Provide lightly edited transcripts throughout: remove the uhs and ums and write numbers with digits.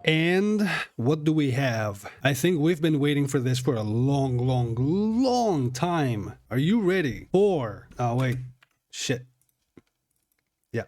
And what do we have? I think we've been waiting for this for a long time. Are you ready for... Oh, wait. Shit. Yeah.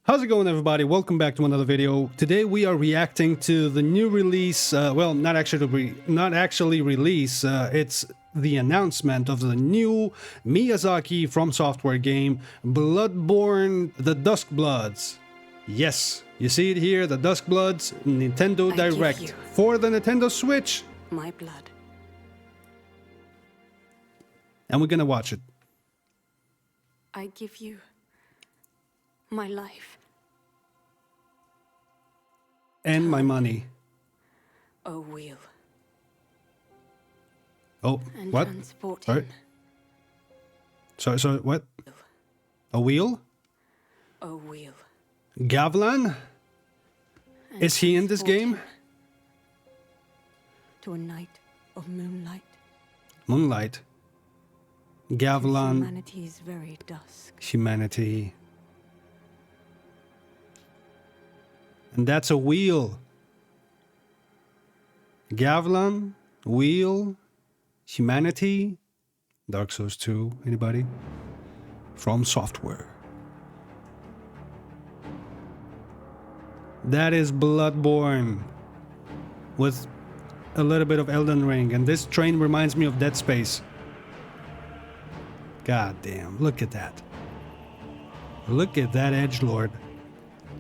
How's it going, everybody? Welcome back to another video. Today we are reacting to the new release. Well, not actually release. It's the announcement of the new Miyazaki FromSoftware game, BLOODBORNE: The DuskBloods. Yes, you see it here, the DuskBloods Nintendo Direct for the Nintendo Switch. My blood. And we're gonna watch it. I give you my life. And my money. A wheel. Oh, And what? transport Sorry. So what? A wheel? A wheel. Gavlan? And Is he in this transport game? him to a night of moonlight. Moonlight. Gavlan. Humanity's very dusk. Humanity. And that's a wheel. Gavlan, wheel, humanity, Dark Souls 2, anybody? FromSoftware. That is Bloodborne with a little bit of Elden Ring, and this train reminds me of Dead Space. God damn, look at that. Look at that edgelord.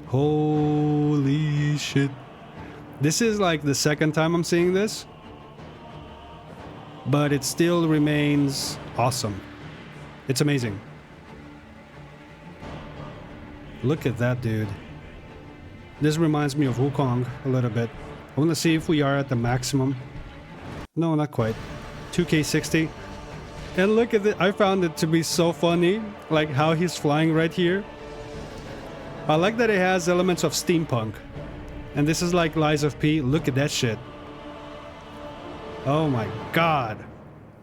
Holy shit. This is like the second time I'm seeing this, but it still remains awesome. It's amazing. Look at that dude. This reminds me of Wukong a little bit. I want to see if we are at the maximum. No, not quite. 2K60. And look at it. I found it to be so funny, like how he's flying right here. I like that it has elements of steampunk. And this is like Lies of P. Look at that shit. Oh my god.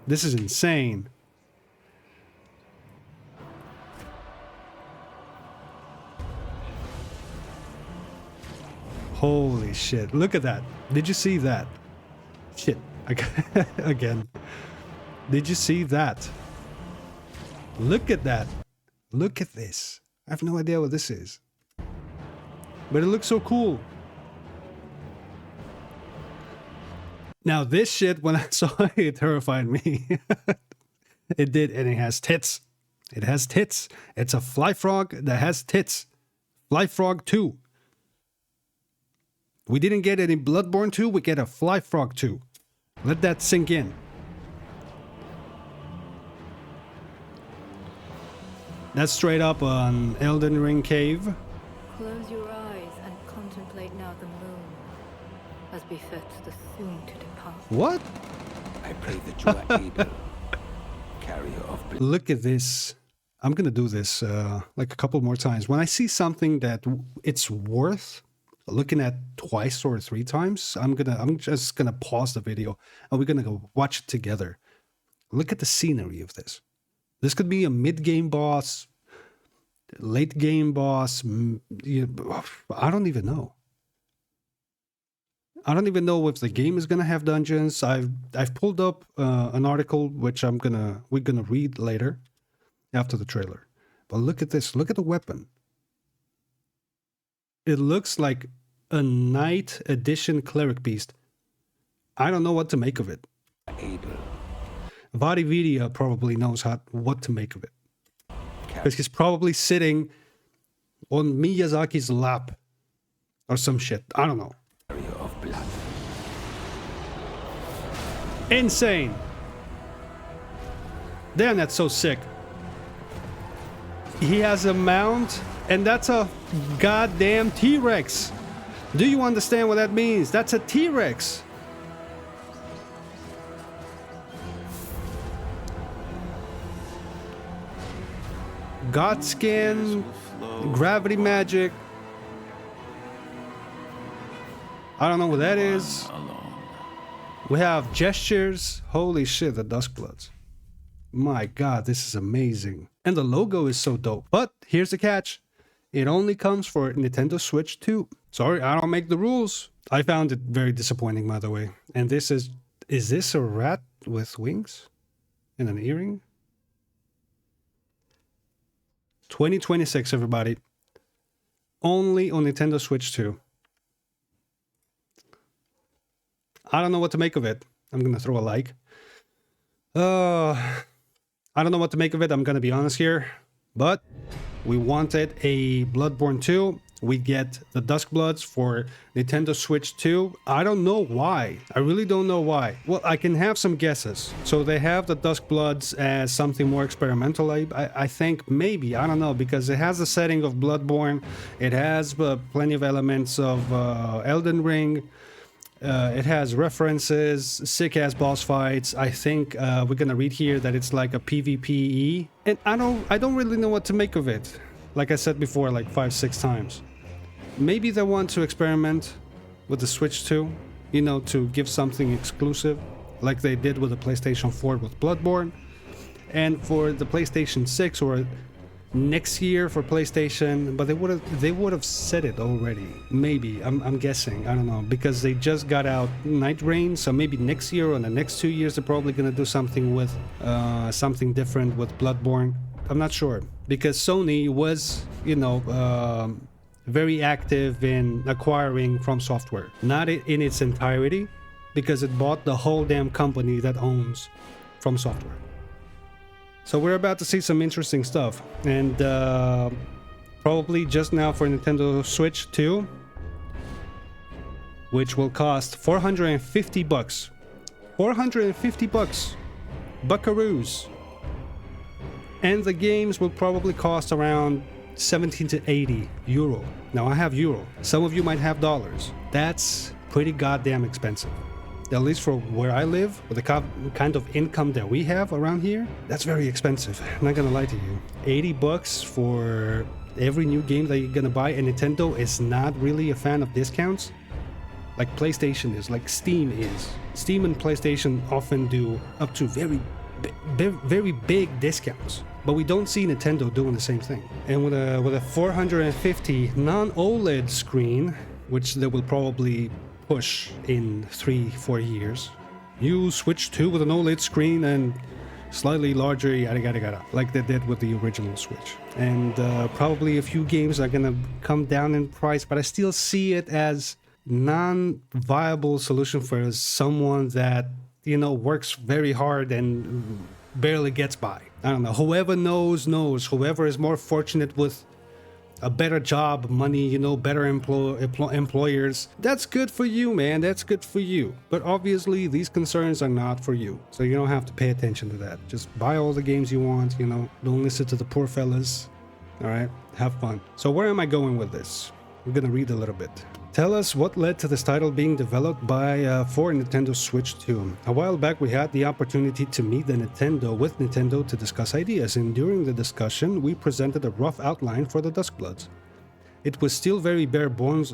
This is insane. Holy shit. Look at that. Did you see that? Shit. Again. Did you see that? Look at that. Look at this. I have no idea what this is. But it looks so cool. Now this shit, when I saw it, it terrified me. It did, and it has tits. It has tits. It's a fly frog that has tits. Fly Frog 2. We didn't get it in Bloodborne 2, we get a Fly Frog 2. Let that sink in. That's straight up an Elden Ring cave. Close your eyes and contemplate now the moon, as befits the soon to depart. What? I pray that you are able, carrier of blood. Look at this. I'm gonna do this like a couple more times. When I see something that it's worth looking at twice or three times, I'm just gonna pause the video and we're gonna go watch it together. Look at the scenery of this. This could be a mid-game boss, late-game boss. I don't even know. I don't even know if the game is gonna have dungeons. I've pulled up an article which we're gonna read later after the trailer. But look at this. Look at the weapon. It looks like a Night Edition Cleric Beast. I don't know what to make of it. Able. Vadividia probably knows what to make of it. Because he's probably sitting on Miyazaki's lap. Or some shit. I don't know. Carrier of blood. Insane. Damn, that's so sick. He has a mount, and that's a goddamn T-Rex. Do you understand what that means? That's a T-Rex. God skin, gravity magic. I don't know what that is. We have gestures. Holy shit, the DuskBloods. My god, this is amazing. And the logo is so dope. But here's the catch. It only comes for Nintendo Switch 2. Sorry, I don't make the rules. I found it very disappointing, by the way. And this is this a rat with wings and an earring? 2026, everybody. Only on Nintendo Switch 2. I don't know what to make of it. I'm gonna throw a like. I don't know what to make of it, I'm gonna be honest here. But we wanted a Bloodborne 2. We get the DuskBloods for Nintendo Switch 2. I don't know why. I really don't know why. Well, I can have some guesses. So they have the DuskBloods as something more experimental. I think maybe, I don't know, because it has the setting of Bloodborne. It has plenty of elements of Elden Ring. It has references, sick-ass boss fights. I think we're gonna read here that it's like a PvPe. And I don't really know what to make of it. Like I said before, like 5-6 times. Maybe they want to experiment with the Switch 2, you know, to give something exclusive, like they did with the PlayStation 4 with Bloodborne. And for the PlayStation 6 or next year for PlayStation, but they would have said it already. Maybe, I'm guessing, I don't know, because they just got out Night Rain, so maybe next year or in the next 2 years they're probably gonna do something with something different with Bloodborne. I'm not sure, because Sony was, you know, very active in acquiring FromSoftware. Not in its entirety, because it bought the whole damn company that owns FromSoftware. So we're about to see some interesting stuff, and probably just now for Nintendo Switch 2, which will cost 450 bucks. 450 bucks. Buckaroos. And the games will probably cost around 17 to 80 euro. Now I have euro. Some of you might have dollars. That's pretty goddamn expensive. At least for where I live, with the kind of income that we have around here, that's very expensive. I'm not gonna lie to you. 80 bucks for every new game that you're gonna buy, and Nintendo is not really a fan of discounts. Like PlayStation is, like Steam is. Steam and PlayStation often do up to very big discounts. But we don't see Nintendo doing the same thing. And with a 450 non-OLED screen, which they will probably push in 3-4 years, you Switch 2 with an OLED screen and slightly larger yada yada yada, like they did with the original Switch. And probably a few games are gonna come down in price, but I still see it as non-viable solution for someone that, you know, works very hard and barely gets by. I don't know. Whoever knows. Whoever is more fortunate with a better job, money, you know, better employers. That's good for you, man. That's good for you. But obviously, these concerns are not for you. So you don't have to pay attention to that. Just buy all the games you want, you know. Don't listen to the poor fellas. All right? Have fun. So where am I going with this? I'm gonna read a little bit. Tell us what led to this title being developed by for Nintendo Switch 2. A while back we had the opportunity to meet with Nintendo to discuss ideas, and during the discussion we presented a rough outline for the DuskBloods. It was still very bare bones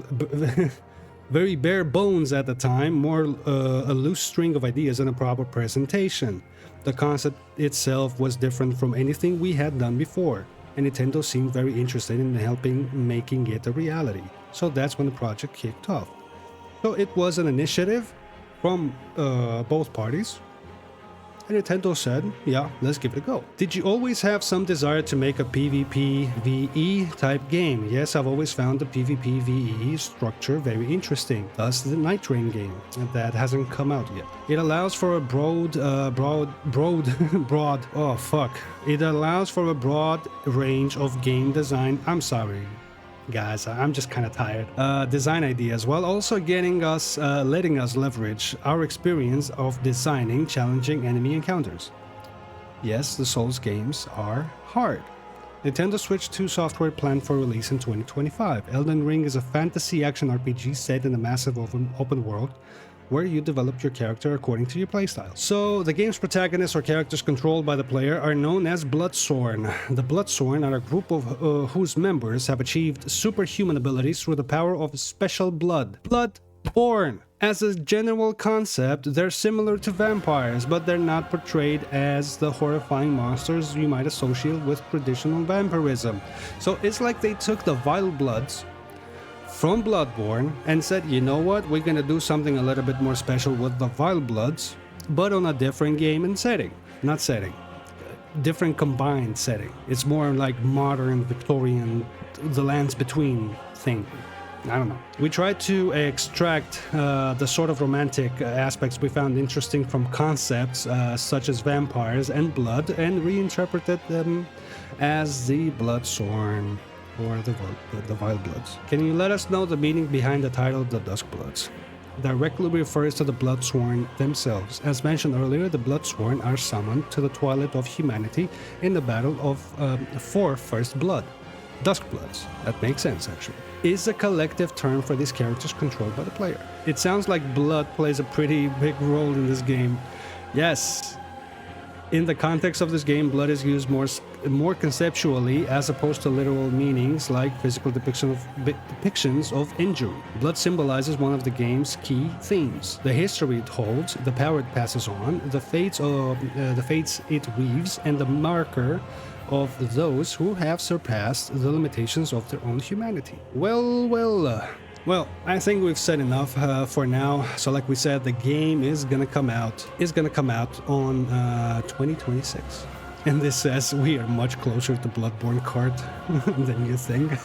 at the time, more a loose string of ideas and a proper presentation. The concept itself was different from anything we had done before, and Nintendo seemed very interested in helping making it a reality. So that's when the project kicked off. So it was an initiative from both parties. And Nintendo said, yeah, let's give it a go. Did you always have some desire to make a PvPvE type game? Yes, I've always found the PvPvE structure very interesting. Thus the Night Train game, that hasn't come out yet. It allows for a It allows for a broad range of game design. I'm sorry, guys, I'm just kind of tired. Design ideas, while also letting us leverage our experience of designing challenging enemy encounters. Yes, the Souls games are hard. Nintendo Switch 2 software planned for release in 2025. Elden Ring is a fantasy action RPG set in a massive open world where you develop your character according to your playstyle. So, the game's protagonists or characters controlled by the player are known as Bloodsworn. The Bloodsworn are a group of whose members have achieved superhuman abilities through the power of special blood. Bloodborne! As a general concept, they're similar to vampires, but they're not portrayed as the horrifying monsters you might associate with traditional vampirism. So it's like they took the Vile Bloods from Bloodborne and said, you know what, we're gonna do something a little bit more special with the Vile Bloods, but on a different game and setting. Not setting. Different combined setting. It's more like modern Victorian, the lands between thing. I don't know. We tried to extract the sort of romantic aspects we found interesting from concepts such as vampires and blood and reinterpreted them as the Bloodsworn or the Vile Bloods. Can you let us know the meaning behind the title the DuskBloods? Directly refers to the Bloodsworn themselves. As mentioned earlier, the Bloodsworn are summoned to the twilight of humanity in the battle of for First Blood. DuskBloods, that makes sense actually, is a collective term for these characters controlled by the player. It sounds like blood plays a pretty big role in this game. Yes, in the context of this game, blood is used more conceptually as opposed to literal meanings like physical depictions of injury. Blood symbolizes one of the game's key themes: the history it holds, the power it passes on, the fates it weaves, and the marker of those who have surpassed the limitations of their own humanity. Well, I think we've said enough for now. So like we said, the game is gonna come out on 2026. And this says we are much closer to Bloodborne card than you think.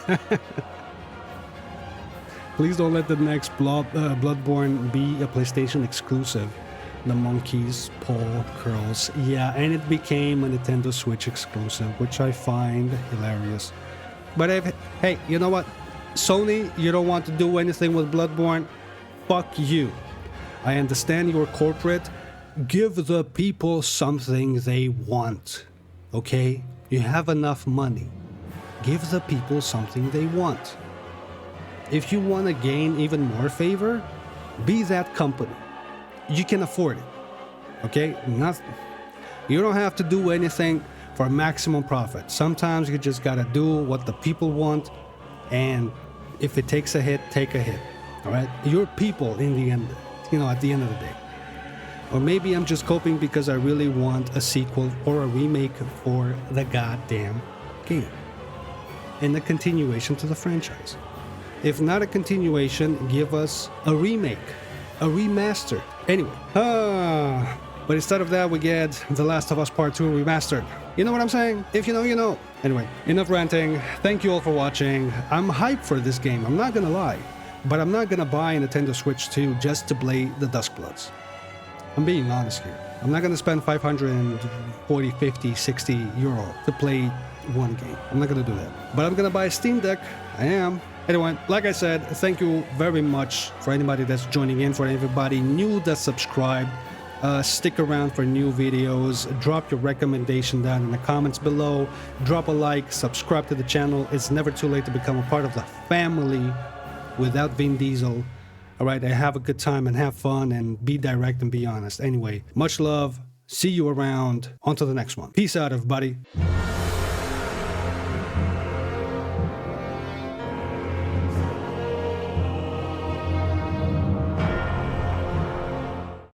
Please don't let the next Bloodborne be a PlayStation exclusive. The monkeys paw curls. Yeah, and it became a Nintendo Switch exclusive, which I find hilarious. But hey, you know what? Sony, you don't want to do anything with Bloodborne? Fuck you. I understand you're corporate. Give the people something they want. Okay? You have enough money. Give the people something they want. If you want to gain even more favor, be that company. You can afford it. Okay? You don't have to do anything for maximum profit. Sometimes you just gotta do what the people want, and if it takes a hit, take a hit. Alright? You're people in the end, at the end of the day. Or maybe I'm just coping because I really want a sequel or a remake for the goddamn game. And a continuation to the franchise. If not a continuation, give us a remake. A remaster. Anyway. But instead of that, we get The Last of Us Part 2 remastered. You know what I'm saying? If you know, you know. Anyway, enough ranting. Thank you all for watching. I'm hyped for this game, I'm not gonna lie. But I'm not gonna buy a Nintendo Switch 2 just to play the DuskBloods. I'm being honest here. I'm not gonna spend 540, 50, 60 euro to play one game. I'm not gonna do that. But I'm gonna buy a Steam Deck. I am. Anyway, like I said, thank you very much for anybody that's joining in, for everybody new that subscribed. Stick around for new videos. Drop your recommendation down in the comments below. Drop a like, subscribe to the channel. It's never too late to become a part of the family without Vin Diesel. Alright, have a good time and have fun and be direct and be honest. Anyway, much love. See you around. On to the next one. Peace out, everybody.